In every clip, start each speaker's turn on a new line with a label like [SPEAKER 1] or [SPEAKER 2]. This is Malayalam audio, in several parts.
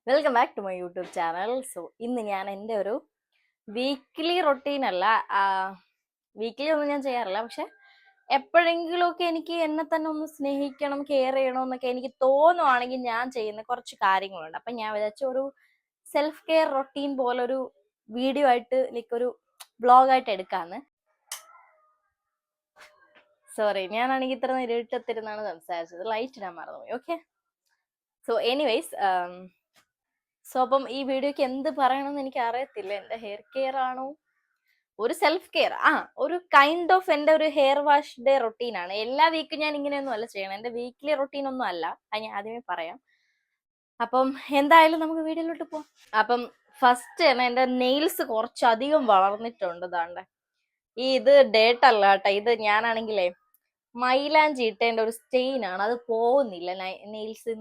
[SPEAKER 1] Welcome back to my YouTube channel. So ഇന്ന് ഞാൻ എൻ്റെ ഒരു വീക്ക്ലി റൊട്ടീൻ അല്ല, വീക്ക്ലി ഒന്നും ഞാൻ ചെയ്യാറില്ല, പക്ഷെ എപ്പോഴെങ്കിലുമൊക്കെ എനിക്ക് എന്നെ തന്നെ ഒന്ന് സ്നേഹിക്കണം, കെയർ ചെയ്യണം എന്നൊക്കെ എനിക്ക് തോന്നുവാണെങ്കിൽ ഞാൻ ചെയ്യുന്ന കുറച്ച് കാര്യങ്ങളുണ്ട്. അപ്പം ഞാൻ വിചാരിച്ച ഒരു സെൽഫ് കെയർ റൊട്ടീൻ പോലെ ഒരു വീഡിയോ ആയിട്ട് ഒരു വ്ളോഗായിട്ട് എടുക്കാന്ന്. സോറി, ഞാനാണെങ്കിൽ ഇത്ര നേരം ഇരുട്ടത്തിരുന്നാണ് സംസാരിച്ചത്, ലൈറ്റ് ഇടാൻ മറന്നുപോയി. ഓക്കെ, സോ എനിവേയ്സ്, അപ്പം ഈ വീഡിയോക്ക് എന്ത് പറയണമെന്ന് എനിക്ക് അറിയത്തില്ല. എൻ്റെ ഹെയർ കെയർ ആണോ, ഒരു സെൽഫ് കെയർ, ഒരു കൈൻഡ് ഓഫ് എൻ്റെ ഒരു ഹെയർ വാഷ് ഡേ റൊട്ടീൻ ആണ്. എല്ലാ വീക്കും ഞാൻ ഇങ്ങനെയൊന്നും അല്ല ചെയ്യണം, എൻ്റെ വീക്ക്ലി റൊട്ടീൻ ഒന്നും അല്ല, അത് ഞാൻ ആദ്യമേ പറയാം. അപ്പം എന്തായാലും നമുക്ക് വീഡിയോയിലോട്ട് പോവാം. അപ്പം ഫസ്റ്റ് തന്നെ എൻ്റെ നെയിൽസ് കുറച്ചധികം വളർന്നിട്ടുണ്ട്. ദാണ്ടെ ഇത് ഡേറ്റ് അല്ല കേട്ടോ, ഇത് ഞാനാണെങ്കിലേ മൈലാഞ്ചി ഇട്ടേൻ്റെ ഒരു സ്റ്റെയിൻ ആണ്, അത് പോകുന്നില്ല നെയിൽസ്.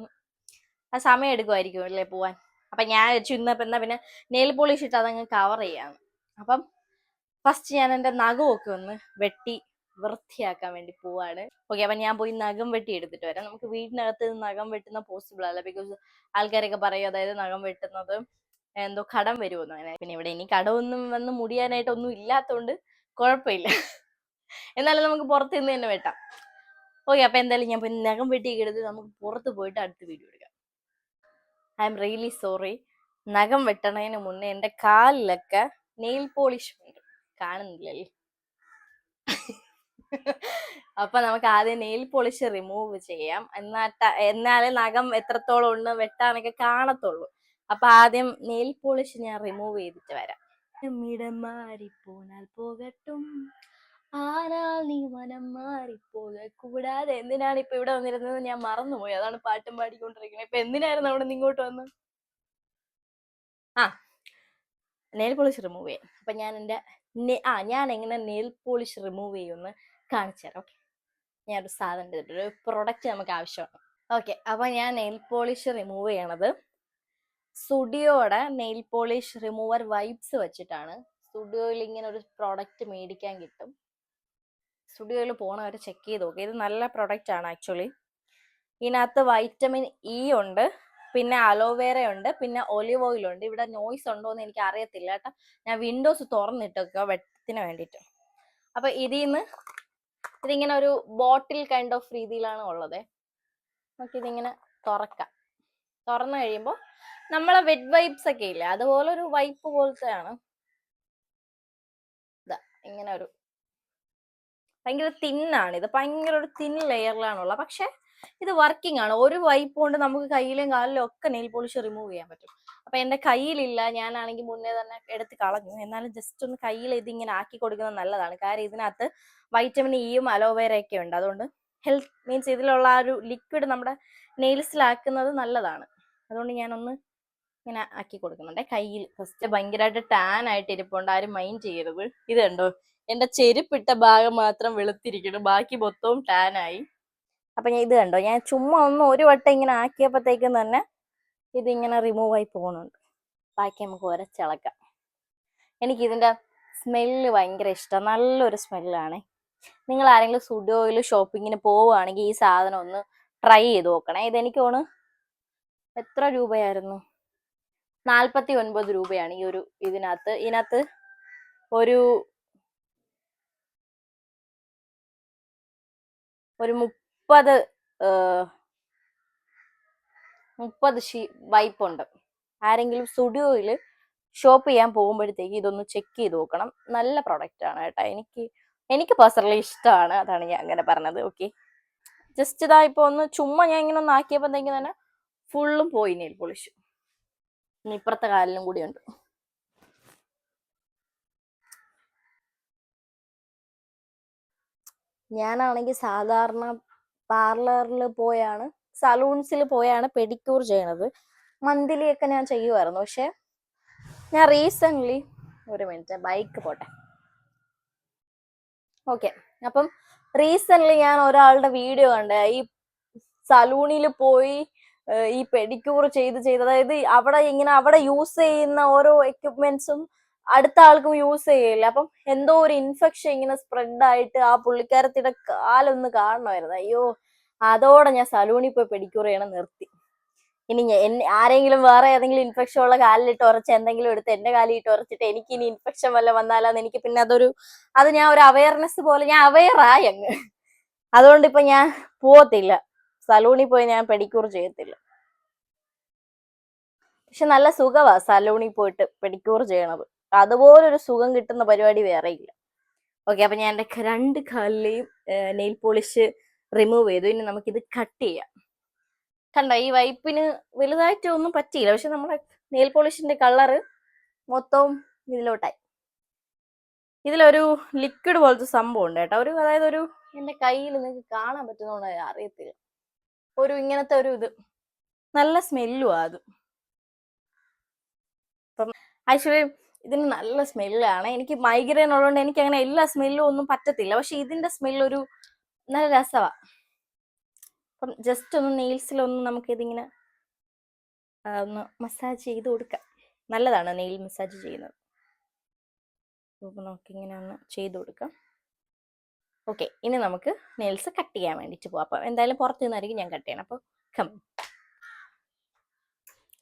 [SPEAKER 1] ആ സമയം എടുക്കുമായിരിക്കും അല്ലേ പോവാൻ. അപ്പൊ ഞാൻ വെച്ചു ഇന്നപ്പം എന്നാ പിന്നെ നെയിൽ പോളിഷ് ഇട്ട് അതങ്ങ് കവർ ചെയ്യാന്ന്. അപ്പം ഫസ്റ്റ് ഞാൻ എൻ്റെ നഖമൊക്കെ ഒന്ന് വെട്ടി വൃത്തിയാക്കാൻ വേണ്ടി പോവാണ്. ഓക്കെ, അപ്പൊ ഞാൻ പോയി നഖം വെട്ടി എടുത്തിട്ട് വരാം. നമുക്ക് വീടിനകത്ത് നഖം വെട്ടുന്ന പോസിബിൾ അല്ല, ബിക്കോസ് ആൾക്കാരൊക്കെ പറയും അതായത് നഖം വെട്ടുന്നത് എന്തോ കടം വരുമെന്ന്. അങ്ങനെ പിന്നെ ഇവിടെ ഇനി കടമൊന്നും വന്ന് മുടിയാനായിട്ടൊന്നും ഇല്ലാത്തതുകൊണ്ട് കുഴപ്പമില്ല. എന്നാലും നമുക്ക് പുറത്ത് നിന്ന് തന്നെ വെട്ടാം. ഓക്കെ, അപ്പൊ എന്തായാലും ഞാൻ പിന്നെ നഖം വെട്ടിയൊക്കെ എടുത്ത് നമുക്ക് പുറത്ത് പോയിട്ട് അടുത്ത വീഡിയോ എടുക്കാം. ഐ എം റിയലി സോറി, നഖം വെട്ടണതിന് മുന്നേ എൻ്റെ കാലിലൊക്കെ നെയിൽ പോളിഷ് ഉണ്ട്, കാണുന്നില്ലല്ലേ? അപ്പൊ നമുക്ക് ആദ്യം നെയിൽ പോളിഷ് റിമൂവ് ചെയ്യാം, എന്നാലേ നഖം എത്രത്തോളം ഉണ്ട് വെട്ടാനൊക്കെ കാണത്തുള്ളൂ. അപ്പൊ ആദ്യം നെയിൽ പോളിഷ് ഞാൻ റിമൂവ് ചെയ്തിട്ട് വരാം. ഇടം മാറിപ്പോനാൽ പോകട്ടും, ആരാൽ നീ മനം മാറിപ്പോക കൂടാതെ. എന്തിനാണ് ഇപ്പൊ ഇവിടെ വന്നിരുന്നത് ഞാൻ മറന്നുപോയി, അതാണ് പാട്ടും പാടിക്കൊണ്ടിരിക്കുന്നത്. ഇപ്പൊ എന്തിനായിരുന്നു അവിടെ നിന്ന് ഇങ്ങോട്ട് വന്ന്? നെയിൽ പോളിഷ് റിമൂവ് ചെയ്യാം. അപ്പൊ ഞാൻ എൻ്റെ ഞാൻ എങ്ങനെ നെയിൽ പോളിഷ് റിമൂവ് ചെയ്യുമെന്ന് കാണിച്ചു തരാം. ഓക്കെ, ഞാനൊരു സാധനം എടുത്തിട്ട് ഒരു പ്രൊഡക്റ്റ് നമുക്ക് ആവശ്യമാണ്. ഓക്കെ, അപ്പൊ ഞാൻ നെയിൽ പോളിഷ് റിമൂവ് ചെയ്യണത് സ്റ്റുഡിയോയുടെ നെയിൽ പോളിഷ് റിമൂവർ വൈപ്സ് വെച്ചിട്ടാണ്. സ്റ്റുഡിയോയിൽ ഇങ്ങനെ ഒരു പ്രൊഡക്റ്റ് മേടിക്കാൻ കിട്ടും. സ്റ്റുഡിയോയിൽ പോണവരെ ചെക്ക് ചെയ്ത് നോക്കുക, ഇത് നല്ല പ്രൊഡക്റ്റ് ആണ് ആക്ച്വലി. ഇതിനകത്ത് വൈറ്റമിൻ ഇ ഉണ്ട്, പിന്നെ അലോവേര ഉണ്ട്, പിന്നെ ഒലിവ് ഓയിൽ ഉണ്ട്. ഇവിടെ നോയ്സ് ഉണ്ടോ എന്ന് എനിക്ക് അറിയത്തില്ല കേട്ടോ, ഞാൻ വിൻഡോസ് തുറന്നിട്ടൊക്കെ വെട്ടത്തിന് വേണ്ടിയിട്ട്. അപ്പൊ ഇതിങ്ങനെ ഒരു ബോട്ടിൽ കൈൻഡ് ഓഫ് രീതിയിലാണ് ഉള്ളത്. നമുക്ക് ഇതിങ്ങനെ തുറക്കാം. തുറന്നു കഴിയുമ്പോൾ നമ്മളെ വെറ്റ് വൈപ്സ് ഒക്കെ ഇല്ലേ, അതുപോലെ ഒരു വൈപ്പ് പോലത്തെയാണ്. ഇതാ ഇങ്ങനെ ഒരു ഭയങ്കര തിന്നാണ് ഇത്, ഭയങ്കര ഒരു തിൻ ലെയറിലാണുള്ളത്. പക്ഷെ ഇത് വർക്കിംഗ് ആണ്. ഒരു വൈപ്പ് കൊണ്ട് നമുക്ക് കയ്യിലും കാലിലും ഒക്കെ നെയിൽ പോളിഷ് റിമൂവ് ചെയ്യാൻ പറ്റും. അപ്പൊ എന്റെ കയ്യിലില്ല, ഞാനാണെങ്കിൽ മുന്നേ തന്നെ എടുത്ത് കളഞ്ഞു. എന്നാലും ജസ്റ്റ് ഒന്ന് കയ്യിൽ ഇതിങ്ങനെ ആക്കി കൊടുക്കുന്നത് നല്ലതാണ്. കാര്യം ഇതിനകത്ത് വൈറ്റമിൻ ഇയും അലോവേരയൊക്കെ ഉണ്ട്. അതുകൊണ്ട് ഹെൽത്ത് മീൻസ് ഇതിലുള്ള ആ ഒരു ലിക്വിഡ് നമ്മുടെ നെയിൽസിലാക്കുന്നത് നല്ലതാണ്. അതുകൊണ്ട് ഞാനൊന്ന് ഇങ്ങനെ ആക്കി കൊടുക്കുന്നുണ്ട് കയ്യിൽ. ഫസ്റ്റ് ഭയങ്കരമായിട്ട് ടാൻ ആയിട്ട് ഇരിപ്പുണ്ട്, ആരും മൈൻഡ് ചെയ്യരുത്. ഇത് കണ്ടോ, എന്റെ ചെരുപ്പിട്ട ഭാഗം മാത്രം വെളുത്തിരിക്കുന്നു, ബാക്കി മൊത്തവും ടാൻ ആയി. അപ്പൊ ഞാൻ ഇത് കണ്ടോ, ഞാൻ ചുമ്മാ ഒരു വട്ടം ഇങ്ങനെ ആക്കിയപ്പോഴത്തേക്കും തന്നെ ഇതിങ്ങനെ റിമൂവ് ആയി പോകുന്നുണ്ട്. ബാക്കി നമുക്ക് ഉരച്ചിളക്കാം. എനിക്കിതിന്റെ സ്മെല്ല് ഭയങ്കര ഇഷ്ടം, നല്ലൊരു സ്മെല്ലാണ്. നിങ്ങൾ ആരെങ്കിലും സ്റ്റുഡിയോയിൽ ഷോപ്പിങ്ങിന് പോവുകയാണെങ്കിൽ ഈ സാധനം ഒന്ന് ട്രൈ ചെയ്ത് നോക്കണേ. ഇതെനിക്ക് തോന്നുന്നു എത്ര രൂപയായിരുന്നു, 49 രൂപയാണ് ഈ ഒരു ഇതിനകത്ത് ഒരു 30 വൈപ്പ് ഉണ്ട്. ആരെങ്കിലും സ്റ്റുഡിയോയിൽ ഷോപ്പ് ചെയ്യാൻ പോകുമ്പോഴത്തേക്ക് ഇതൊന്ന് ചെക്ക് ചെയ്ത് നോക്കണം. നല്ല പ്രൊഡക്റ്റ് ആണ് കേട്ടോ, എനിക്ക് പേഴ്സണലി ഇഷ്ടമാണ്, അതാണ് ഞാൻ അങ്ങനെ പറഞ്ഞത്. ഓക്കെ, ജസ്റ്റ് ഇതാ ഇപ്പൊ ചുമ്മാ ഞാൻ ഇങ്ങനെ ഒന്ന് ആക്കിയപ്പോഴത്തേക്ക് തന്നെ ഫുള്ളും പോയി നെയിൽ പോളിഷ്. ഇനി ഇപ്പുറത്തെ കാലിലും കൂടി ഉണ്ട്. ഞാനാണെങ്കിൽ സാധാരണ പാർലറിൽ പോയാണ്, സലൂൺസിൽ പോയാണ് പെഡിക്യൂർ ചെയ്യണത്. മന്ത്ലി ഒക്കെ ഞാൻ ചെയ്യുമായിരുന്നു. പക്ഷെ ഞാൻ റീസെന്റ് ഒരു മിനിറ്റ് ബൈക്ക് പോട്ടെ. ഓക്കെ, അപ്പം റീസെന്റ് ഞാൻ ഒരാളുടെ വീഡിയോ കണ്ടേ, ഈ സലൂണിൽ പോയി ഈ പെഡിക്യൂർ ചെയ്ത് അതായത് അവിടെ യൂസ് ചെയ്യുന്ന ഓരോ എക്യുപ്മെന്റ്സും അടുത്ത ആൾക്കും യൂസ് ചെയ്യില്ല. അപ്പം എന്തോ ഒരു ഇൻഫെക്ഷൻ ഇങ്ങനെ സ്പ്രെഡ് ആയിട്ട് ആ പുള്ളിക്കാരത്തിയുടെ കാലൊന്ന് കാണണമായിരുന്നു. അയ്യോ, അതോടെ ഞാൻ സലൂണിൽ പോയി പെഡിക്യൂർ ചെയ്യണം നിർത്തി. ഇനി ആരെങ്കിലും വേറെ ഏതെങ്കിലും ഇൻഫെക്ഷൻ ഉള്ള കാലിലിട്ട് ഉറച്ച് എന്തെങ്കിലും എടുത്ത് എന്റെ കാലിലിട്ട് ഉറച്ചിട്ട് എനിക്ക് ഇനി ഇൻഫെക്ഷൻ വല്ല വന്നാലാന്ന് എനിക്ക് പിന്നെ അത് ഞാൻ ഒരു അവയർനെസ് പോലെ ഞാൻ അവെയറായി അങ്ങ്. അതുകൊണ്ട് ഇപ്പൊ ഞാൻ പോവത്തില്ല, സലൂണിൽ പോയി ഞാൻ പെഡിക്യൂർ ചെയ്യത്തില്ല. പക്ഷെ നല്ല സുഖമാ സലൂണിൽ പോയിട്ട് പെഡിക്യൂർ ചെയ്യണത്. അതുപോലൊരു സുഖം കിട്ടുന്ന പരിപാടി വേറെ ഇല്ല. ഓക്കെ, അപ്പൊ ഞാൻ എന്റെ 2 കാലിലെയും നെയിൽ പോളിഷ് റിമൂവ് ചെയ്തു. ഇനി നമുക്കിത് കട്ട് ചെയ്യാം. കണ്ട, ഈ വൈപ്പിന് വലുതായിട്ടൊന്നും പറ്റിയില്ല, പക്ഷെ നമ്മുടെ നെയിൽ പോളിഷിന്റെ കളറ് മൊത്തവും ഇതിലോട്ടായി. ഇതിലൊരു ലിക്വിഡ് പോലത്തെ സംഭവം ഉണ്ട് കേട്ടോ, അതായത് എന്റെ കയ്യിൽ നിങ്ങൾക്ക് കാണാൻ പറ്റുന്നോണ്ട് അറിയത്തില്ല, ഇങ്ങനത്തെ ഇത് നല്ല സ്മെല്ലുവാ അത്. അപ്പം ആക്ച്വലി ഇതിന് നല്ല സ്മെല്ലാണ്. എനിക്ക് മൈഗ്രെയിൻ ഉള്ളതുകൊണ്ട് എനിക്ക് അങ്ങനെ എല്ലാ സ്മെല്ലും ഒന്നും പറ്റത്തില്ല, പക്ഷെ ഇതിന്റെ സ്മെല്ല് നല്ല രസമാ. അപ്പം ജസ്റ്റ് ഒന്ന് നെയിൽസിലൊന്ന് നമുക്കിതിങ്ങനെ ഒന്ന് മസാജ് ചെയ്ത് കൊടുക്കാം. നല്ലതാണ് നെയിൽ മസാജ് ചെയ്യുന്നത്. അപ്പോൾ നമുക്കിങ്ങനെ ഒന്ന് ചെയ്ത് കൊടുക്കാം. ഓക്കെ, ഇനി നമുക്ക് നെയിൽസ് കട്ട് ചെയ്യാൻ വേണ്ടിയിട്ട് പോവാം. അപ്പം എന്തായാലും പുറത്ത് നിന്നായിരിക്കും ഞാൻ കട്ട് ചെയ്യണം. അപ്പോൾ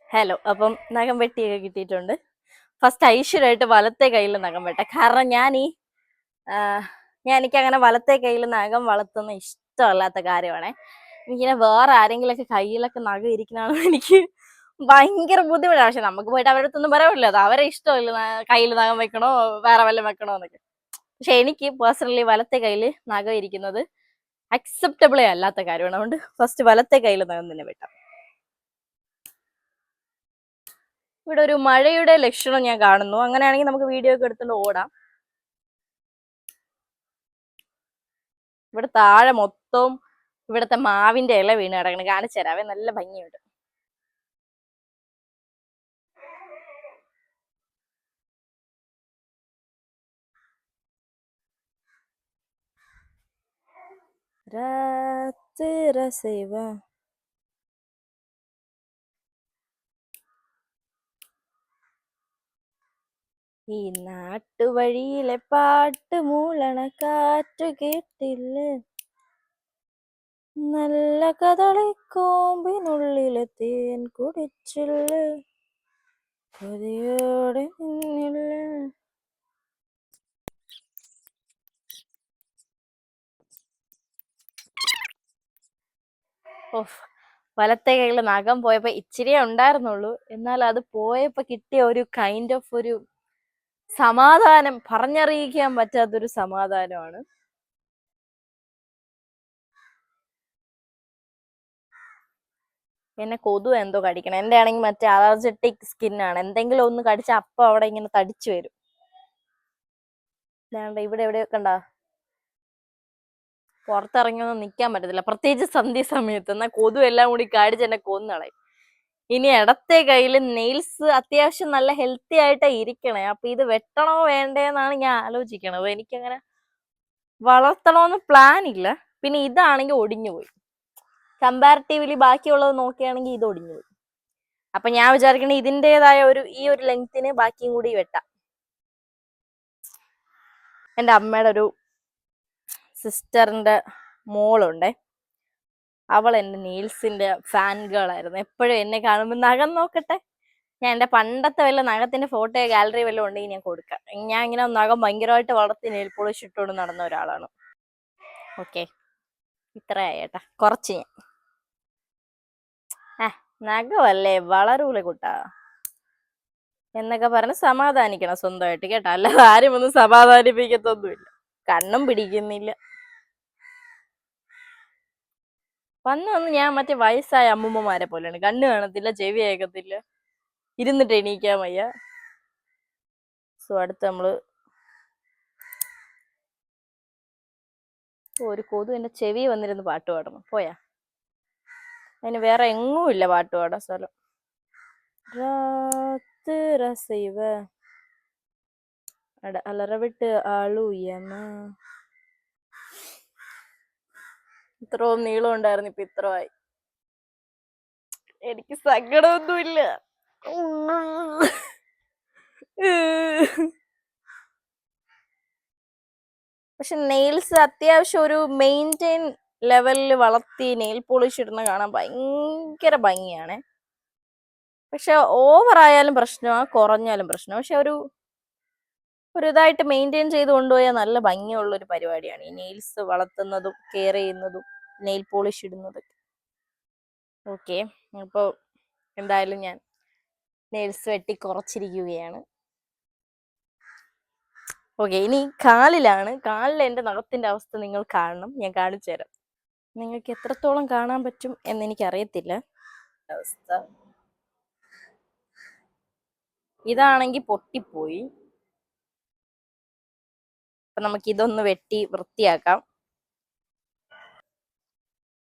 [SPEAKER 1] ഹലോ, അപ്പം നഖം വെട്ടിയൊക്കെ കിട്ടിയിട്ടുണ്ട്. ഫസ്റ്റ് ഐശ്വര്യമായിട്ട് വലത്തെ കയ്യിൽ നഖം വെട്ടാം. കാരണം എനിക്കങ്ങനെ വലത്തെ കയ്യിൽ നഖം വളർത്തുന്ന ഇഷ്ടമല്ലാത്ത കാര്യമാണ്. എനിക്കിങ്ങനെ വേറെ ആരെങ്കിലൊക്കെ കയ്യിലൊക്കെ നഖം ഇരിക്കണമെന്ന് എനിക്ക് ഭയങ്കര ബുദ്ധിമുട്ടാണ്. പക്ഷെ നമുക്ക് പോയിട്ട് അവരുടെ അടുത്തൊന്നും പറയാനില്ല, അത് അവരെ ഇഷ്ടമല്ല കയ്യിൽ നഖം വെക്കണോ വേറെ വല്ലതും വെക്കണോ എന്നൊക്കെ. പക്ഷെ എനിക്ക് പേഴ്സണലി വലത്തെ കയ്യിൽ നഖം ഇരിക്കുന്നത് അക്സെപ്റ്റബിളേ അല്ലാത്ത കാര്യമാണ്. അതുകൊണ്ട് ഫസ്റ്റ് വലത്തെ കയ്യിൽ നഖം തന്നെ വെട്ടാം. ഇവിടെ ഒരു മഴയുടെ ലക്ഷണം ഞാൻ കാണുന്നു. അങ്ങനെയാണെങ്കിൽ നമുക്ക് വീഡിയോ ഒക്കെ എടുത്തുകൊണ്ട് ഓടാം. ഇവിടെ താഴെ മൊത്തവും ഇവിടുത്തെ മാവിന്റെ ഇല വീണ് കിടക്കണം. കാണിച്ചു തരാവേ, നല്ല ഭംഗിയുണ്ട്. ഈ നാട്ടുവഴിയിലെ പാട്ട് മൂളണ കാറ്റു കേട്ടില്ലേ, നല്ല കദളിക്കോമ്പിനുള്ളിലെ തേൻ കുടിച്ചില്ലേ, കൊതിയോടെ നിന്നില്ലേ. വലത്തെ കയ്യിൽ നഖം പോയപ്പോ ഇച്ചിരിയേ ഉണ്ടായിരുന്നുള്ളൂ, എന്നാൽ അത് പോയപ്പോ കിട്ടിയ ഒരു കൈൻഡ് ഓഫ് ഒരു സമാധാനം പറഞ്ഞറിയിക്കാൻ പറ്റാത്തൊരു സമാധാനമാണ്. എന്നെ കൊതു എന്തോ കടിക്കണം. എന്റെ ആണെങ്കിൽ മറ്റേ അലർജറ്റിക് സ്കിന്നാണ്. എന്തെങ്കിലും ഒന്ന് കടിച്ച അപ്പം അവിടെ ഇങ്ങനെ തടിച്ചു വരും. ഇവിടെ എവിടെയൊക്കെ ഉണ്ടാ, പുറത്തിറങ്ങിയൊന്നും നിൽക്കാൻ പറ്റത്തില്ല, പ്രത്യേകിച്ച് സന്ധ്യ സമയത്ത്. എന്നാൽ കൊതു എല്ലാം കൂടി കടിച്ച് എന്നെ കൊന്നുകളയും. ഇനി ഇടത്തെ കയ്യിൽ നെയിൽസ് അത്യാവശ്യം നല്ല ഹെൽത്തി ആയിട്ട് ഇരിക്കണേ. അപ്പൊ ഇത് വെട്ടണോ വേണ്ടേന്നാണ് ഞാൻ ആലോചിക്കണത്. എനിക്കങ്ങനെ വളർത്തണോന്ന് പ്ലാൻ ഇല്ല. പിന്നെ ഇതാണെങ്കിൽ ഒടിഞ്ഞു പോയി, കമ്പാരിറ്റീവ്ലി ബാക്കിയുള്ളത് നോക്കുകയാണെങ്കിൽ ഇത് ഒടിഞ്ഞു പോയി. അപ്പൊ ഞാൻ വിചാരിക്കണേ ഇതിൻ്റെതായ ഈ ഒരു ലെങ്ത്തിന് ബാക്കിയും കൂടി വെട്ടാം. എൻ്റെ അമ്മയുടെ ഒരു സിസ്റ്ററിന്റെ മോളുണ്ടേ, അവൾ എൻ്റെ നെയിൽസിന്റെ ഫാൻ ഗേളായിരുന്നു. എപ്പോഴും എന്നെ കാണുമ്പോൾ നഖം നോക്കട്ടെ, ഞാൻ എൻ്റെ പണ്ടത്തെ വല്ല നഖത്തിന്റെ ഫോട്ടോ ഗാലറി വല്ലതും ഉണ്ടെങ്കിൽ ഞാൻ കൊടുക്കാം. ഞാൻ ഇങ്ങനെ നഖം ഭയങ്കരമായിട്ട് വളർത്തി നെയിൽ പോളിഷ് ഇട്ടുകൊണ്ട് നടന്ന ഒരാളാണ്. ഓക്കെ, ഇത്രയായി ഏട്ടാ, കുറച്ച് ഞാൻ നഖമല്ലേ വളരൂല കുട്ടാ എന്നൊക്കെ പറഞ്ഞ് സമാധാനിക്കണം സ്വന്തമായിട്ട് കേട്ടോ. അല്ലാതെ ആരും ഒന്നും സമാധാനിപ്പിക്കത്തൊന്നുമില്ല. കണ്ണും പിടിക്കുന്നില്ല. വന്ന് ഞാൻ മറ്റേ വയസ്സായ അമ്മൂമ്മമാരെ പോലെയാണ്. കണ്ണ് കാണത്തില്ല, ചെവി കേൾക്കത്തില്ല, ഇരുന്നിട്ട് എണീക്കാൻ വയ്യ. സോ അടുത്ത് നമ്മള് ഒരു കൊതു എന്റെ ചെവി വന്നിരുന്ന് പാട്ട് പാടുന്നു. പോയാ, അതിന് വേറെ എങ്ങും ഇല്ല പാട്ട് പാടാൻ സ്ഥലം. അലറവിട്ട് ആളുയമ. ഇത്രയും നീളം ഉണ്ടായിരുന്നു, ഇപ്പൊ ഇത്രയായി. എനിക്ക് സങ്കടമൊന്നുമില്ല. പക്ഷെ നെയിൽസ് അത്യാവശ്യം ഒരു മെയിൻറ്റെയിൻ ലെവലിൽ വളർത്തി നെയിൽ പോളിഷ് ഇടുന്ന കാണാൻ ഭയങ്കര ഭംഗിയാണ്. പക്ഷെ ഓവർ ആയാലും പ്രശ്നമാണ്, കുറഞ്ഞാലും പ്രശ്നം. പക്ഷെ ഒരു ഇതായിട്ട് മെയിൻറ്റെയിൻ ചെയ്ത് കൊണ്ടുപോയാൽ നല്ല ഭംഗിയുള്ള ഒരു പരിപാടിയാണ് ഈ നെയിൽസ് വളർത്തുന്നതും കെയർ ചെയ്യുന്നതും നെയിൽ പോളിഷ് ഇടുന്നതൊക്കെ. ഓക്കെ, അപ്പോൾ എന്തായാലും ഞാൻ നെയിൽസ് വെട്ടി കുറച്ചിരിക്കുകയാണ്. ഓക്കെ, ഇനി കാലിൽ എൻ്റെ നഖത്തിന്റെ അവസ്ഥ നിങ്ങൾ കാണണം. ഞാൻ കാണിച്ചു തരാം. നിങ്ങൾക്ക് എത്രത്തോളം കാണാൻ പറ്റും എന്നെനിക്കറിയത്തില്ല. അവസ്ഥ ഇതാണെങ്കിൽ പൊട്ടിപ്പോയി. അപ്പൊ നമുക്ക് ഇതൊന്ന് വെട്ടി വൃത്തിയാക്കാം.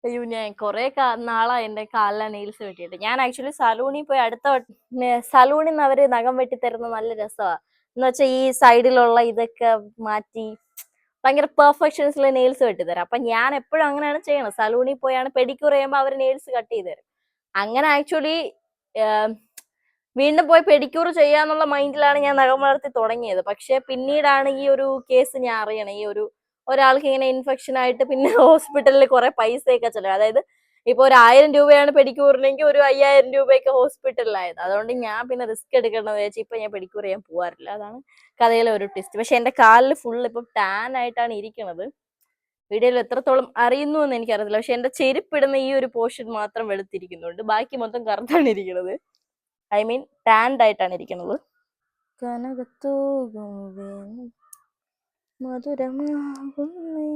[SPEAKER 1] അയ്യോ, ഞാൻ കുറെ നാളായി എന്റെ കാലിലെ നെയിൽസ് വെട്ടിയിട്ട്. ഞാൻ ആക്ച്വലി സലൂണിൽ പോയി സലൂണിൽ നിന്ന് അവര് നഖം വെട്ടി തരുന്ന നല്ല രസമാണ്. എന്ന് വെച്ചാൽ ഈ സൈഡിലുള്ള ഇതൊക്കെ മാറ്റി ഭയങ്കര പെർഫെക്ഷൻസിൽ നെയിൽസ് വെട്ടി തരാം. അപ്പൊ ഞാൻ എപ്പോഴും അങ്ങനെയാണ് ചെയ്യണത്. സലൂണിൽ പോയാണ് പെഡിക്യൂർ ചെയ്യുമ്പോൾ അവർ നെയിൽസ് കട്ട് ചെയ്ത് തരും. അങ്ങനെ ആക്ച്വലി വീണ്ടും പോയി പെഡിക്യൂർ ചെയ്യാന്നുള്ള മൈൻഡിലാണ് ഞാൻ നഖം വളർത്തി തുടങ്ങിയത്. പക്ഷെ പിന്നീടാണ് ഈ ഒരു കേസ് ഞാൻ അറിയണേ. ഈ ഒരാൾക്ക് ഇങ്ങനെ ഇൻഫെക്ഷൻ ആയിട്ട് പിന്നെ ഹോസ്പിറ്റലിൽ കുറെ പൈസയൊക്കെ ചെലവ്. അതായത് ഇപ്പൊ ഒരു 1000 രൂപയാണ് പെഡിക്യൂറിനെങ്കിൽ ഒരു 5000 രൂപയൊക്കെ ഹോസ്പിറ്റലിലായത്. അതുകൊണ്ട് ഞാൻ പിന്നെ റിസ്ക് എടുക്കണമെന്ന് വെച്ചാൽ ഇപ്പൊ ഞാൻ പെഡിക്യൂർ ചെയ്യാൻ പോകാറില്ല. അതാണ് കഥയിലെ ഒരു ട്വിസ്റ്റ്. പക്ഷെ എന്റെ കാലിൽ ഫുൾ ഇപ്പം ടാൻ ആയിട്ടാണ് ഇരിക്കുന്നത്. വീഡിയോയിൽ എത്രത്തോളം അറിയുന്നു എന്ന് എനിക്കറിയത്തില്ല. പക്ഷെ എന്റെ ചെരുപ്പിടുന്ന ഈ ഒരു പോർഷൻ മാത്രം വെളുത്തിരിക്കുന്നുണ്ട്. ബാക്കി മൊത്തം കറുത്താണ് ഇരിക്കുന്നത്. ഐ മീൻ ടാൻഡ് ആയിട്ടാണ് ഇരിക്കുന്നത്. മധുരമാകുന്നേ.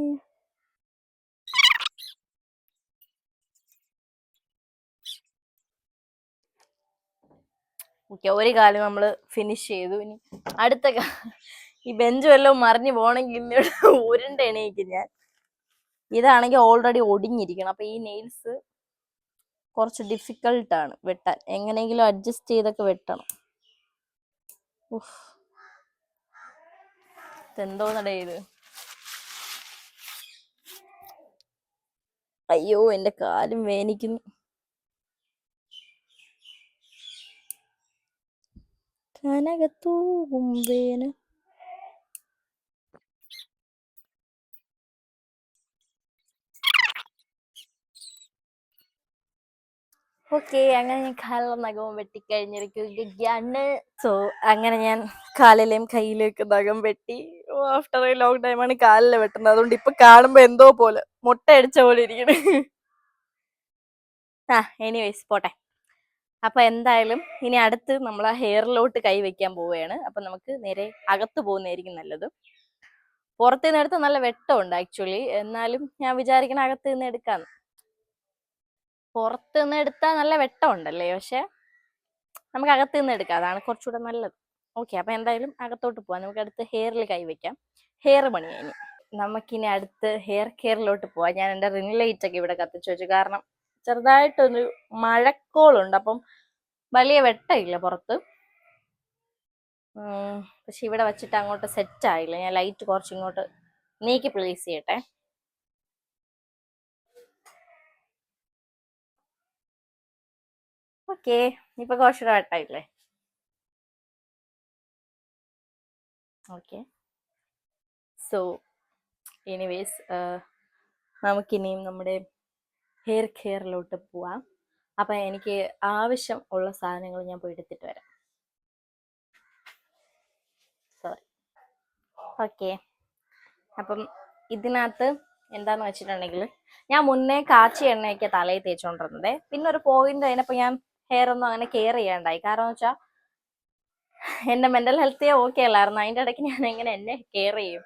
[SPEAKER 1] ഓക്കെ, ഒരു കാലം നമ്മൾ ഫിനിഷ് ചെയ്തു. ഇനി അടുത്ത ഈ ബെഞ്ച് വല്ലതും മറിഞ്ഞു പോണെങ്കിൽ ഇന്നോട് ഉരുണ്ട എണീക്കും ഞാൻ. ഇതാണെങ്കിൽ ഓൾറെഡി ഒടിഞ്ഞിരിക്കണം. അപ്പൊ ഈ നെയിൽസ് കുറച്ച് ഡിഫിക്കൾട്ടാണ് വെട്ടാൻ. എങ്ങനെയെങ്കിലും അഡ്ജസ്റ്റ് ചെയ്തൊക്കെ വെട്ടണം. എന്തോന്നടേ ഇത്. അയ്യോ, എന്റെ കാലും വേനിക്കുന്നു. കനകത്തൂകും വേന. ഓക്കെ, അങ്ങനെ ഞാൻ കാലിലെ നഖവും വെട്ടിക്കഴിഞ്ഞിരിക്കുകയാണ്. സോ അങ്ങനെ ഞാൻ കാലിലെയും കയ്യിലേക്ക് നഖം വെട്ടി. ആഫ്റ്റർ എ ലോങ് ടൈമാണ് കാലില് വെട്ടുന്നത്. അതുകൊണ്ട് ഇപ്പൊ കാണുമ്പോ എന്തോ പോലെ മുട്ട അടിച്ച പോലെ ഇരിക്കണേ. എനിവേസ് പോട്ടെ. അപ്പൊ എന്തായാലും ഇനി അടുത്ത് നമ്മൾ ആ ഹെയറിലോട്ട് കൈ വെക്കാൻ പോവുകയാണ്. അപ്പൊ നമുക്ക് നേരെ അകത്ത് പോകുന്നതായിരിക്കും നല്ലത്. പുറത്തു നിന്ന് എടുത്ത് നല്ല വെട്ടമുണ്ട് ആക്ച്വലി. എന്നാലും ഞാൻ വിചാരിക്കണ അകത്ത് നിന്ന് എടുക്കാന്ന്. പുറത്ത് നിന്ന് എടുത്താൽ നല്ല വെട്ടമുണ്ടല്ലേ, പക്ഷെ നമുക്ക് അകത്ത് നിന്ന് എടുക്കാം. അതാണ് കുറച്ചുകൂടെ നല്ലത്. ഓക്കെ, അപ്പൊ എന്തായാലും അകത്തോട്ട് പോവാം. നമുക്ക് അടുത്ത് ഹെയറിൽ കൈവയ്ക്കാം. ഹെയർ പണി കഴിഞ്ഞു. നമുക്കിനി അടുത്ത് ഹെയർ കെയറിലോട്ട് പോവാം. ഞാൻ എൻ്റെ റിംഗ് ലൈറ്റ് ഒക്കെ ഇവിടെ കത്തിച്ചു വെച്ചു. കാരണം ചെറുതായിട്ടൊരു മഴക്കോളുണ്ട്. അപ്പം വലിയ വെട്ടമില്ല പുറത്ത്. പക്ഷെ ഇവിടെ വെച്ചിട്ട് അങ്ങോട്ട് സെറ്റ് ആയില്ല. ഞാൻ ലൈറ്റ് കുറച്ച് ഇങ്ങോട്ട് നീക്കി പ്ലേസ് ചെയ്യട്ടെ. ഓക്കെ, ഇപ്പൊ കുറച്ചുകൂടെ വെട്ടായില്ലേ. ഓക്കെ, സോ എനിവേസ് നമുക്കിനിയും നമ്മുടെ ഹെയർ കെയറിലോട്ട് പോവാം. അപ്പൊ എനിക്ക് ആവശ്യം ഉള്ള സാധനങ്ങൾ ഞാൻ പോയി എടുത്തിട്ട് വരാം. സോറി. ഓക്കെ, അപ്പം ഇതിനകത്ത് എന്താന്ന് വെച്ചിട്ടുണ്ടെങ്കിൽ ഞാൻ മുന്നേ കാച്ചി എണ്ണയൊക്കെ തലയിൽ തേച്ചോണ്ടിരുന്നത്. പിന്നെ ഒരു പോയിന്റ് കഴിഞ്ഞപ്പോ ഞാൻ ഹെയർ ഒന്നും അങ്ങനെ കെയർ ചെയ്യാണ്ടായി. കാരണം വെച്ചാൽ എന്റെ മെന്റൽ ഹെൽത്തേ ഓക്കെ അല്ലായിരുന്നു. അതിന്റെ ഇടയ്ക്ക് ഞാൻ എങ്ങനെ എന്നെ കെയർ ചെയ്യും.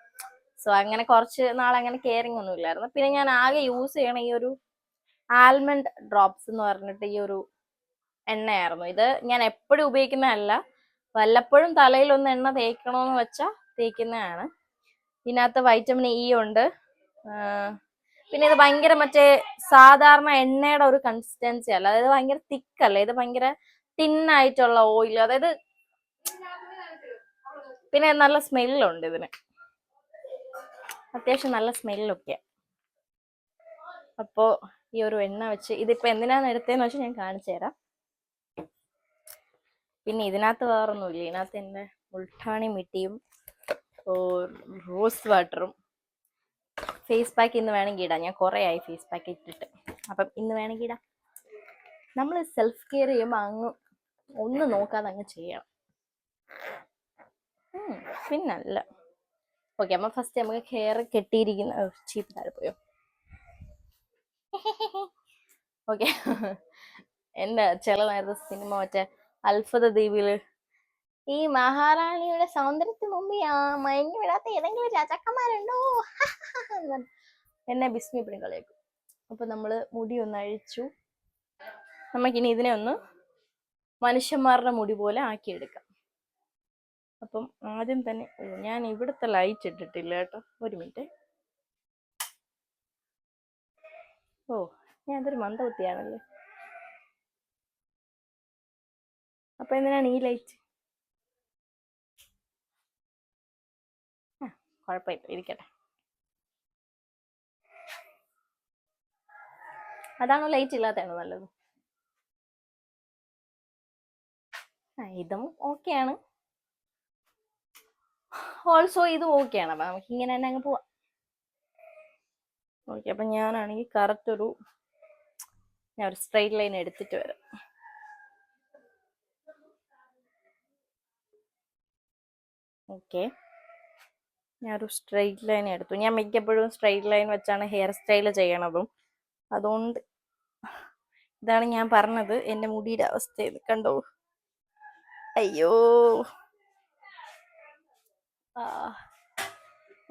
[SPEAKER 1] സോ അങ്ങനെ കുറച്ച് നാൾ അങ്ങനെ കെയറിങ് ഒന്നും ഇല്ലായിരുന്നു. പിന്നെ ഞാൻ ആകെ യൂസ് ചെയ്യണ ഈ ഒരു ആൽമണ്ട് ഡ്രോപ്സ് എന്ന് പറഞ്ഞിട്ട് ഈ ഒരു എണ്ണയായിരുന്നു. ഇത് ഞാൻ എപ്പോഴും ഉപയോഗിക്കുന്നതല്ല. വല്ലപ്പോഴും തലയിൽ ഒന്ന് എണ്ണ തേക്കണമെന്ന് വെച്ചാൽ തേക്കുന്നതാണ്. ഇതിനകത്ത് വൈറ്റമിൻ ഇ ഉണ്ട്. പിന്നെ ഇത് ഭയങ്കര മറ്റേ സാധാരണ എണ്ണയുടെ ഒരു കൺസിസ്റ്റൻസി അല്ല. അതായത് ഭയങ്കര തിക്കല്ല. ഇത് ഭയങ്കര തിന്നായിട്ടുള്ള ഓയിൽ. അതായത് പിന്നെ നല്ല സ്മെല്ലുണ്ട് ഇതിന്. അത്യാവശ്യം നല്ല സ്മെല്ലൊക്കെ. അപ്പോ ഈ ഒരു എണ്ണ വെച്ച് ഇതിപ്പോ എന്തിനാണ് എടുത്തതെന്ന് വെച്ചാൽ ഞാൻ കാണിച്ചു തരാം. പിന്നെ ഇതിനകത്ത് വേറൊന്നുമില്ല. ഇതിനകത്ത് എൻ്റെ മുൾട്ടാണി മിട്ടിയും റോസ് വാട്ടറും ഫേസ് പാക്ക് ഇന്ന് വേണമെങ്കിൽ ഇടാം. ഞാൻ കുറേ ആയി ഫേസ് പാക്ക് ഇട്ടിട്ട്. അപ്പം ഇന്ന് വേണമെങ്കിൽ ഇടാം. നമ്മൾ സെൽഫ് കെയർ ചെയ്യുമ്പോൾ അങ്ങ് ഒന്നും നോക്കാതെ അങ്ങ് ചെയ്യണം. പിന്നല്ല. ഓക്കെ, അമ്മ ഫസ്റ്റ് നമുക്ക് ഹെയർ കെട്ടിയിരിക്കുന്ന ചീപ്പ് താഴെ പോയോ. ഓക്കെ, എന്റെ ചില നേരത്തെ സിനിമ മറ്റേ അത്ഭുത ദ്വീപില് ഈ മഹാറാണിയുടെ സൗന്ദര്യത്തിന് മുമ്പ് മയങ്ങി വിടാത്ത ഏതെങ്കിലും രാജാക്കന്മാരുണ്ടോ എന്നെ ബിസ്മിപ്പിടും കളയാക്കും. അപ്പൊ നമ്മള് മുടി ഒന്ന് അഴിച്ചു. നമുക്കിനി ഇതിനെ ഒന്ന് മനുഷ്യന്മാരുടെ മുടി പോലെ ആക്കിയെടുക്കാം. അപ്പം ആദ്യം തന്നെ ഞാൻ ഇവിടുത്തെ ലൈറ്റ് ഇട്ടിട്ടില്ല കേട്ടോ, ഒരു മിനിറ്റ്. ഓ, ഞാൻ അതൊരു മന്ദബുദ്ധിയാണല്ലേ. അപ്പൊ എന്തിനാണ് ഈ ലൈറ്റ്? കുഴപ്പമില്ല, ഇരിക്കട്ടെ. അതാണോ ലൈറ്റ് ഇല്ലാത്തതാണോ നല്ലത്? ഇതും ഓക്കെയാണ്. ഓൾസോ ഇതും ഓക്കെയാണ്. അപ്പൊ നമുക്ക് ഇങ്ങനെ തന്നെ അങ്ങ് പോവാം. ഓക്കെ, അപ്പൊ ഞാനാണെങ്കിൽ കറക്റ്റ് ഞാൻ ഒരു സ്ട്രെയിറ്റ് ലൈൻ എടുത്തിട്ട് വരാം. ഓക്കെ, ഞാനൊരു സ്ട്രെയിറ്റ് ലൈൻ എടുത്തു. ഞാൻ മിക്കപ്പോഴും സ്ട്രെയിറ്റ് ലൈൻ വെച്ചാണ് ഹെയർ സ്റ്റൈൽ ചെയ്യണതും. അതുകൊണ്ട് ഇതാണ് ഞാൻ പറഞ്ഞത് എൻ്റെ മുടിയുടെ അവസ്ഥ. കണ്ടോ? അയ്യോ,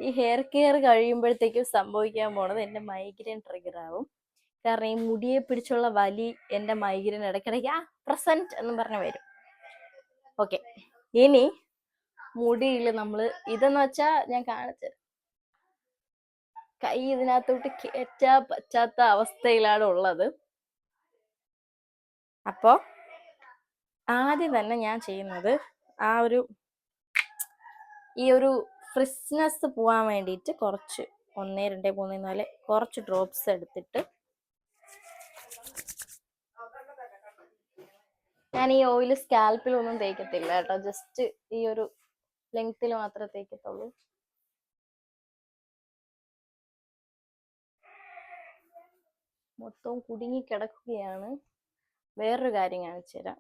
[SPEAKER 1] ഈ ഹെയർ കെയർ കഴിയുമ്പോഴത്തേക്കും സംഭവിക്കാൻ പോണത് എൻ്റെ മൈഗ്രെയിൻ ട്രിഗർ ആവും. കാരണം ഈ മുടിയെ പിടിച്ചുള്ള വലി എൻ്റെ മൈഗ്രെയിൻ ഇടയ്ക്കിടയ്ക്ക് പ്രസന്റ് എന്ന് പറഞ്ഞ് വരും. ഓക്കെ, ഇനി മുടിയിൽ നമ്മൾ ഇതെന്ന് വെച്ചാ ഞാൻ കാണിച്ചത് കൈ ഇതിനകത്തോട്ട് കയറ്റാ പറ്റാത്ത അവസ്ഥയിലാണ് ഉള്ളത്. അപ്പോ ആദ്യം തന്നെ ഞാൻ ചെയ്യുന്നത് ഈ ഒരു ഫ്രിസ്നെസ് പോവാൻ വേണ്ടിയിട്ട് കുറച്ച് 1 2 3 4 കുറച്ച് ഡ്രോപ്സ് എടുത്തിട്ട് ഞാൻ ഈ ഓയിൽ സ്കാൽപ്പിലൊന്നും തേക്കത്തില്ല കേട്ടോ, ജസ്റ്റ് ഈ ഒരു ലെങ്ത്തിൽ മാത്രമേ തേക്കത്തുള്ളൂ. മൊത്തവും കുടുങ്ങി കിടക്കുകയാണ്. വേറൊരു കാര്യം കാണിച്ചു തരാം.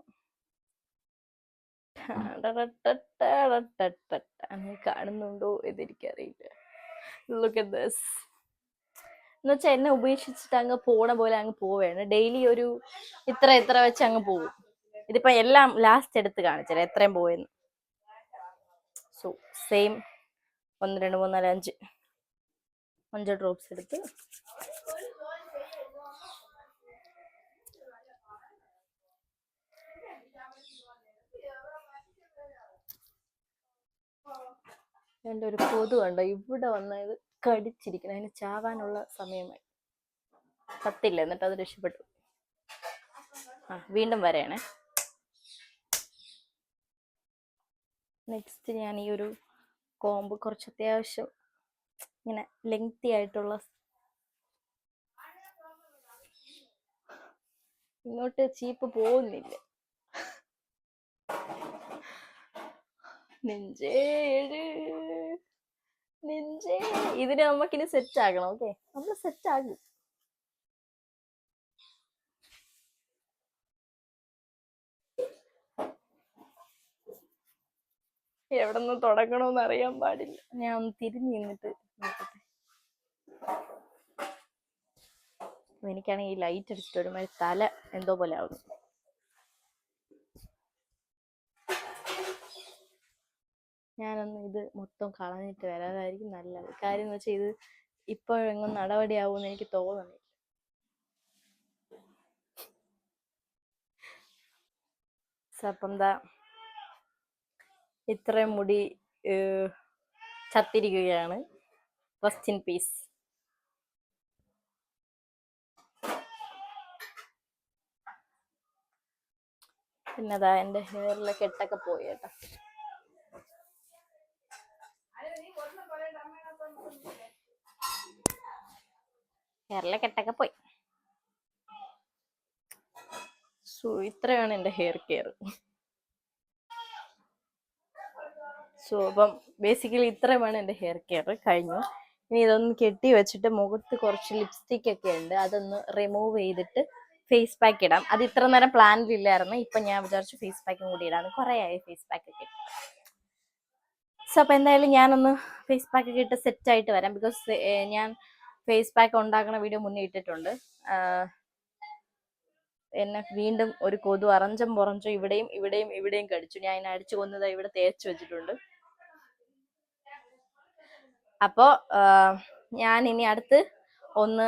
[SPEAKER 1] കാണുന്നുണ്ടോ എന്നെനിക്കറിയില്ല. Look at this. എന്ന് വെച്ചാൽ എന്നെ ഉപേക്ഷിച്ചിട്ട് അങ്ങ് പോണ പോലെ അങ്ങ് പോവുകയാണ്. ഡെയിലി ഒരു ഇത്ര വെച്ച് അങ്ങ് പോവും. ഇതിപ്പോ എല്ലാം ലാസ്റ്റ് എടുത്ത് കാണിച്ചത് എത്രയും പോയെന്ന്. സോ സെയിം 1 2 3 4 5 ഡ്രോപ്സ് എടുത്ത് എൻ്റെ ഒരു കൊതു കണ്ടോ ഇവിടെ വന്നത് കടിച്ചിരിക്കണം. അതിന് ചാവാനുള്ള സമയമായി. കത്തില്ല, എന്നിട്ട് അത് രക്ഷപ്പെട്ടു. വീണ്ടും വരെയാണേ. നെക്സ്റ്റ് ഞാൻ ഈ ഒരു കോമ്പ് കുറച്ച് അത്യാവശ്യം ഇങ്ങനെ ലെങ്തി ആയിട്ടുള്ള, ഇങ്ങോട്ട് ചീപ്പ് പോകുന്നില്ല. ഇതിന് നമുക്കിനി സെറ്റ് ആകണം. ഓക്കെ, നമ്മൾ സെറ്റ് ആകും. എവിടെ നിന്ന് തുടങ്ങണമെന്ന് അറിയാൻ പാടില്ല. ഞാൻ ഒന്ന് തിരിഞ്ഞു നിന്നിട്ട് നോക്കട്ടെ. എനിക്കാണെങ്കിൽ ഈ ലൈറ്റ് അടിച്ചിട്ട് ഒരുമാതിരി തല എന്തോ പോലെ ആവുന്നു. ഞാനൊന്ന് ഇത് മൊത്തം കളഞ്ഞിട്ട് വരാം, അതായിരിക്കും നല്ലത്. കാര്യം എന്ന് വെച്ചാൽ ഇത് ഇപ്പോഴെങ്ങും നടപടിയാവുമെന്ന് എനിക്ക് തോന്നുന്നില്ല. അപ്പം എന്താ ഇത്രയും മുടി ചത്തിരിക്കുകയാണ്. Rest in peace. പിന്നെ അതാ എൻ്റെ ഹെയറിലെ കെട്ടൊക്കെ പോയി കേട്ടോ. ഹെയറിലെ കെട്ടൊക്കെ പോയി. സോ ഇത്രയാണ് എൻ്റെ ഹെയർ കെയർ. സോ അപ്പം ബേസിക്കലി ഇത്രയുമാണ് എൻ്റെ ഹെയർ കെയർ. കഴിഞ്ഞു. ഇനി ഇതൊന്ന് കെട്ടി വെച്ചിട്ട് മുഖത്ത് കുറച്ച് ലിപ്സ്റ്റിക് ഒക്കെ ഉണ്ട്, അതൊന്ന് റിമൂവ് ചെയ്തിട്ട് ഫേസ് പാക്ക് ഇടാം. അത് ഇത്ര നേരം പ്ലാനിലില്ലായിരുന്നു. ഇപ്പൊ ഞാൻ വിചാരിച്ചു ഫേസ് പാക്കും കൂടി ഇടാന്ന്. കുറേ ആയി ഫേസ് പാക്ക് ഒക്കെ. സോ അപ്പൊ എന്തായാലും ഞാനൊന്ന് ഫേസ് പാക്ക് ഒക്കെ ഇട്ട് സെറ്റ് ആയിട്ട് വരാം. ബിക്കോസ് ഞാൻ ഫേസ് പാക്ക് ഉണ്ടാക്കുന്ന വീഡിയോ മുന്നേ ഇട്ടിട്ടുണ്ട്. എന്നെ വീണ്ടും ഒരു കൊതു അറഞ്ചം പുറഞ്ചും ഇവിടെയും ഇവിടെയും ഇവിടെയും കടിച്ചു. ഞാൻ അതിനെ അടിച്ചു കൊന്നത് ഇവിടെ തേച്ച് വെച്ചിട്ടുണ്ട്. അപ്പോ ഞാൻ ഇനി അടുത്ത് ഒന്ന്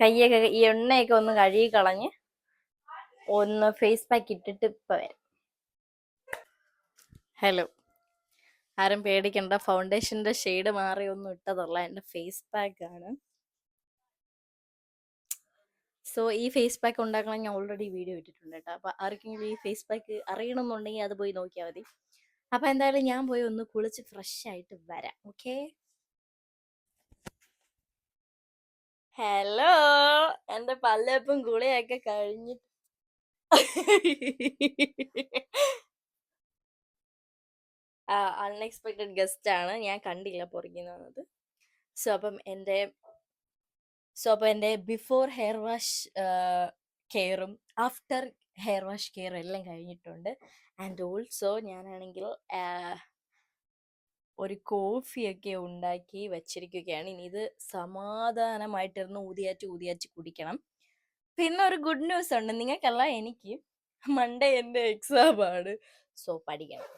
[SPEAKER 1] കയ്യൊക്കെ ഈ എണ്ണയൊക്കെ ഒന്ന് കഴുകി കളഞ്ഞ് ഒന്ന് ഫേസ് പാക്ക് ഇട്ടിട്ട് ഇപ്പൊ വരാം. ഹലോ, ആരും പേടിക്കണ്ട, ഫൗണ്ടേഷന്റെ ഷെയ്ഡ് മാറി ഒന്നും ഇട്ടതല്ല, എന്റെ ഫേസ് പാക്ക് ആണ്. സോ ഈ ഫേസ് പാക്ക് ഉണ്ടാക്കണം ഞാൻ ഓൾറെഡി വീഡിയോ ഇട്ടിട്ടുണ്ട് കേട്ടോ. അപ്പൊ ആർക്കെങ്കിലും ഈ ഫേസ് പാക്ക് അറിയണമെന്നുണ്ടെങ്കിൽ അത് പോയി നോക്കിയാൽ മതി. അപ്പൊ എന്തായാലും ഞാൻ പോയി ഒന്ന് കുളിച്ച് ഫ്രഷ് ആയിട്ട് വരാം. ഓക്കെ, ഹലോ, എന്റെ പല്ലപ്പും കുളിയൊക്കെ കഴിഞ്ഞു. അൺഎക്സ്പെക്ടഡ് ഗസ്റ്റ് ആണ്, ഞാൻ കണ്ടില്ല പുറകിന്ന് വന്നത്. സോ അപ്പം എൻ്റെ ബിഫോർ ഹെയർ വാഷ് കെയറും ആഫ്റ്റർ ഹെയർ വാഷ് കെയർ എല്ലാം കഴിഞ്ഞിട്ടുണ്ട്. ആൻഡ് ഓൾസോ ഞാനാണെങ്കിൽ ഒരു കോഫിയൊക്കെ ഉണ്ടാക്കി വെച്ചിരിക്കുകയാണ്. ഇനി ഇത് സമാധാനമായിട്ടിരുന്ന് ഊതിയാറ്റി കുടിക്കണം. പിന്നെ ഒരു ഗുഡ് ന്യൂസ് ഉണ്ട്, നിങ്ങൾക്കല്ല എനിക്ക്. മൺഡേ എൻ്റെ എക്സാം ആണ്. സോ പഠിക്കണം.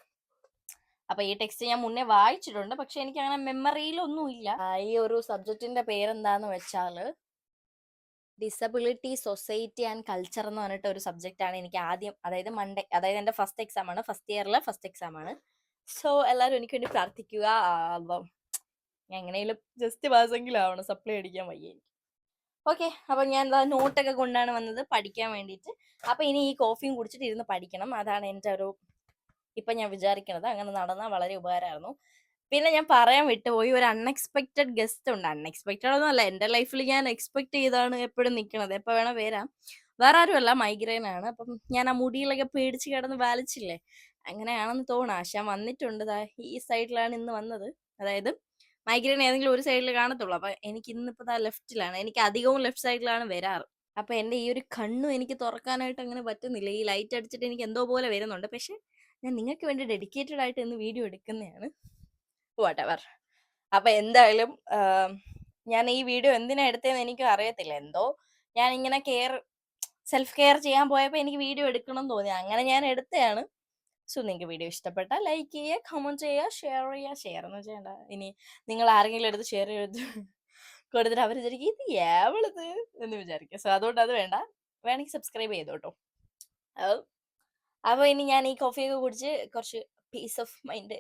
[SPEAKER 1] അപ്പൊ ഈ ടെക്സ്റ്റ് ഞാൻ മുന്നേ വായിച്ചിട്ടുണ്ട്, പക്ഷെ എനിക്ക് അങ്ങനെ മെമ്മറിയിലൊന്നും ഇല്ല. ഈ ഒരു സബ്ജക്റ്റിന്റെ പേരെന്താന്ന് വെച്ചാല് ഡിസബിലിറ്റി സൊസൈറ്റി ആൻഡ് കൾച്ചർ എന്ന് പറഞ്ഞിട്ട് ഒരു സബ്ജക്റ്റ് ആണ് എനിക്ക് ആദ്യം, അതായത് മൺഡേ, അതായത് എന്റെ ഫസ്റ്റ് എക്സാം ആണ്, ഫസ്റ്റ് ഇയറിലെ ഫസ്റ്റ് എക്സാം ആണ്. സോ എല്ലാവരും എനിക്ക് വേണ്ടി പ്രാർത്ഥിക്കുക. ഞാൻ എങ്ങനെയും ജസ്റ്റ് പാസെങ്കിലും ആവണം, സപ്ലൈ അടിക്കാൻ വയ്യ. ഓക്കെ, അപ്പൊ ഞാൻ നോട്ടൊക്കെ കൊണ്ടാണ് വന്നത് പഠിക്കാൻ വേണ്ടിയിട്ട്. അപ്പൊ ഇനി ഈ കോഫിയും കുടിച്ചിട്ട് ഇരുന്ന് പഠിക്കണം. അതാണ് എൻ്റെ ഒരു ഇപ്പൊ ഞാൻ വിചാരിക്കണത്. അങ്ങനെ നടന്നാൽ വളരെ ഉപകാരമായിരുന്നു. പിന്നെ ഞാൻ പറയാൻ വിട്ടുപോയി, ഒരു അൺഎക്സ്പെക്ടഡ് ഗസ്റ്റ് ഉണ്ട്. അൺഎക്സ്പെക്ടഡ് ഒന്നും അല്ല, എന്റെ ലൈഫിൽ ഞാൻ എക്സ്പെക്ട് ചെയ്താണ് എപ്പോഴും നിൽക്കണത്. എപ്പോൾ വേണം വരാം. വേറെ ആരുമല്ല, മൈഗ്രെയിൻ ആണ്. അപ്പം ഞാൻ ആ മുടിയിലൊക്കെ പേടിച്ച് കിടന്ന് വാലിച്ചില്ലേ, അങ്ങനെയാണെന്ന് തോന്നുന്നു. ആശാൻ വന്നിട്ടുണ്ട്. ഈ സൈഡിലാണ് ഇന്ന് വന്നത്. അതായത് മൈഗ്രെയിൻ ഏതെങ്കിലും ഒരു സൈഡിൽ കാണത്തുള്ളൂ. അപ്പൊ എനിക്ക് ഇന്നിപ്പോ ലെഫ്റ്റിലാണ്. എനിക്ക് അധികവും ലെഫ്റ്റ് സൈഡിലാണ് വരാറ്. അപ്പൊ എന്റെ ഈ ഒരു കണ്ണും എനിക്ക് തുറക്കാനായിട്ട് അങ്ങനെ പറ്റുന്നില്ല. ഈ ലൈറ്റ് അടിച്ചിട്ട് എനിക്ക് എന്തോ പോലെ വരുന്നുണ്ട്. പക്ഷെ ഞാൻ നിങ്ങൾക്ക് വേണ്ടി ഡെഡിക്കേറ്റഡ് ആയിട്ട് ഇന്ന് വീഡിയോ എടുക്കുന്നതാണ്. വാട്ടെവർ. അപ്പൊ എന്തായാലും ഞാൻ ഈ വീഡിയോ എന്തിനാ എടുത്തതെന്ന് എനിക്ക് അറിയത്തില്ല. എന്തോ ഞാൻ ഇങ്ങനെ സെൽഫ് കെയർ ചെയ്യാൻ പോയപ്പോൾ എനിക്ക് വീഡിയോ എടുക്കണം എന്ന് തോന്നി, അങ്ങനെ ഞാൻ എടുത്തതാണ്. സോ നിങ്ങൾക്ക് വീഡിയോ ഇഷ്ടപ്പെട്ടാൽ ലൈക്ക് ചെയ്യുക, കമന്റ് ചെയ്യുക, ഷെയർ ചെയ്യുക. ഷെയർ എന്ന് ചെയ്യണ്ട, ഇനി നിങ്ങൾ ആരെങ്കിലും എടുത്ത് ഷെയർ ചെയ്ത് കൊടുത്തിട്ട് അവർ വിചാരിക്കും ഇത് ഏവളത് എന്ന് വിചാരിക്കും. സോ അതുകൊണ്ട് അത് വേണ്ട. വേണമെങ്കിൽ സബ്സ്ക്രൈബ് ചെയ്തോട്ടോ. അപ്പൊ ഇനി ഞാൻ ഈ കോഫിയൊക്കെ കുടിച്ച് കുറച്ച് പീസ് ഓഫ് മൈൻഡ്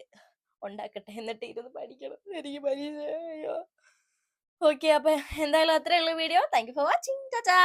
[SPEAKER 1] ഉണ്ടാക്കട്ടെ, എന്നിട്ട് ഇരുന്ന് പഠിക്കണം. എനിക്ക് പരീക്ഷ. ഓക്കെ, അപ്പൊ എന്തായാലും അത്രേ ഉള്ളൂ video. Thank you for watching. Tata.